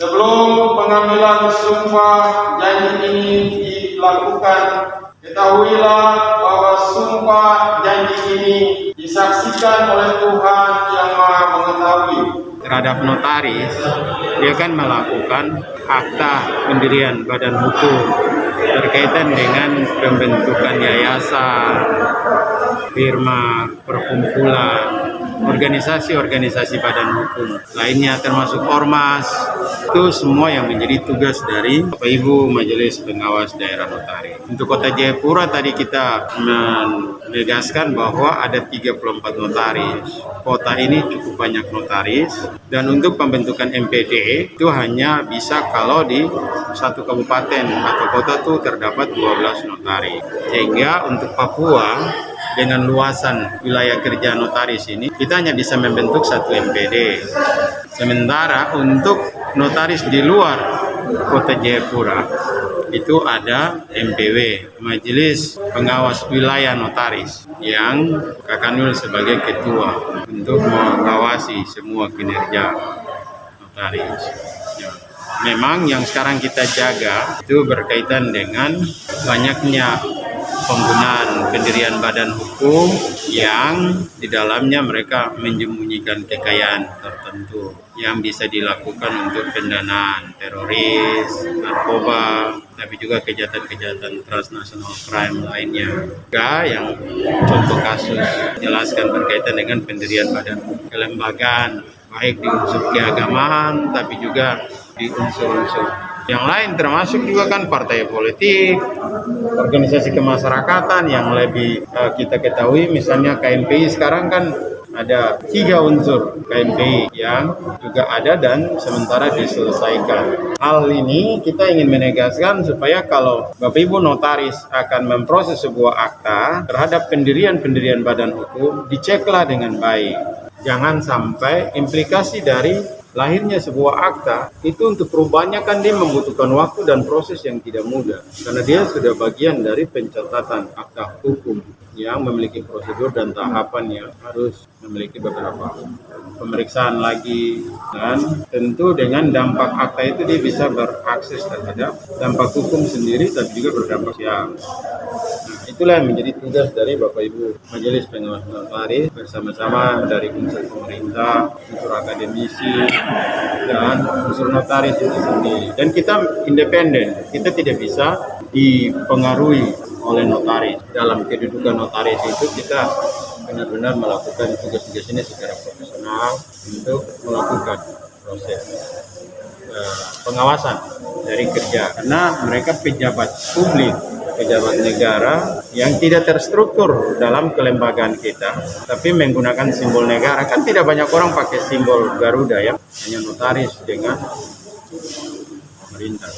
Sebelum pengambilan sumpah janji ini dilakukan, ketahuilah bahwa sumpah janji ini disaksikan oleh Tuhan yang Maha Mengetahui. Terhadap notaris, dia kan melakukan akta pendirian badan hukum berkaitan dengan pembentukan yayasan, firma, perkumpulan, organisasi-organisasi badan hukum lainnya termasuk ormas. Itu semua yang menjadi tugas dari Bapak Ibu Majelis Pengawas Daerah Notaris. Untuk Kota Jayapura tadi kita menegaskan bahwa ada 34 notaris. Kota ini cukup banyak notaris, dan untuk pembentukan MPD itu hanya bisa kalau di satu kabupaten atau kota itu terdapat 12 notaris. Sehingga untuk Papua dengan luasan wilayah kerja notaris ini, kita hanya bisa membentuk satu MPD. Sementara untuk notaris di luar Kota Jayapura itu ada MPW, Majelis Pengawas Wilayah Notaris, yang Kakanwil sebagai ketua untuk mengawasi semua kinerja notaris. Memang yang sekarang kita jaga itu berkaitan dengan banyaknya penggunaan pendirian badan hukum yang di dalamnya mereka menyembunyikan kekayaan tertentu yang bisa dilakukan untuk pendanaan teroris, narkoba, tapi juga kejahatan-kejahatan transnational crime lainnya. Juga yang contoh kasus jelaskan berkaitan dengan pendirian badan kelembagaan, baik di unsur keagamaan, tapi juga di unsur-unsur yang lain, termasuk juga kan partai politik, organisasi kemasyarakatan yang lebih kita ketahui, misalnya KMPI sekarang kan ada 3 unsur KMPI yang juga ada dan sementara diselesaikan. Hal ini kita ingin menegaskan supaya kalau Bapak Ibu notaris akan memproses sebuah akta terhadap pendirian badan hukum, diceklah dengan baik. Jangan sampai implikasi dari lahirnya sebuah akta itu untuk perubahannya kan dia membutuhkan waktu dan proses yang tidak mudah, karena dia sudah bagian dari pencatatan akta hukum yang memiliki prosedur dan tahapannya, harus memiliki beberapa pemeriksaan lagi, dan tentu dengan dampak akta itu dia bisa berakses terhadap dampak hukum sendiri dan juga berdampak sosial. Itulah yang menjadi tugas dari Bapak Ibu Majelis Pengawas Notaris bersama-sama dari unsur pemerintah, unsur akademisi, dan unsur notaris itu sendiri. Dan kita independen, kita tidak bisa dipengaruhi oleh notaris. Dalam kedudukan notaris itu kita benar-benar melakukan tugas-tugas ini secara profesional untuk melakukan proses pengawasan dari kerja. Karena mereka pejabat publik, pejabat negara yang tidak terstruktur dalam kelembagaan kita, tapi menggunakan simbol negara. Kan tidak banyak orang pakai simbol Garuda ya, hanya notaris dengan pemerintah.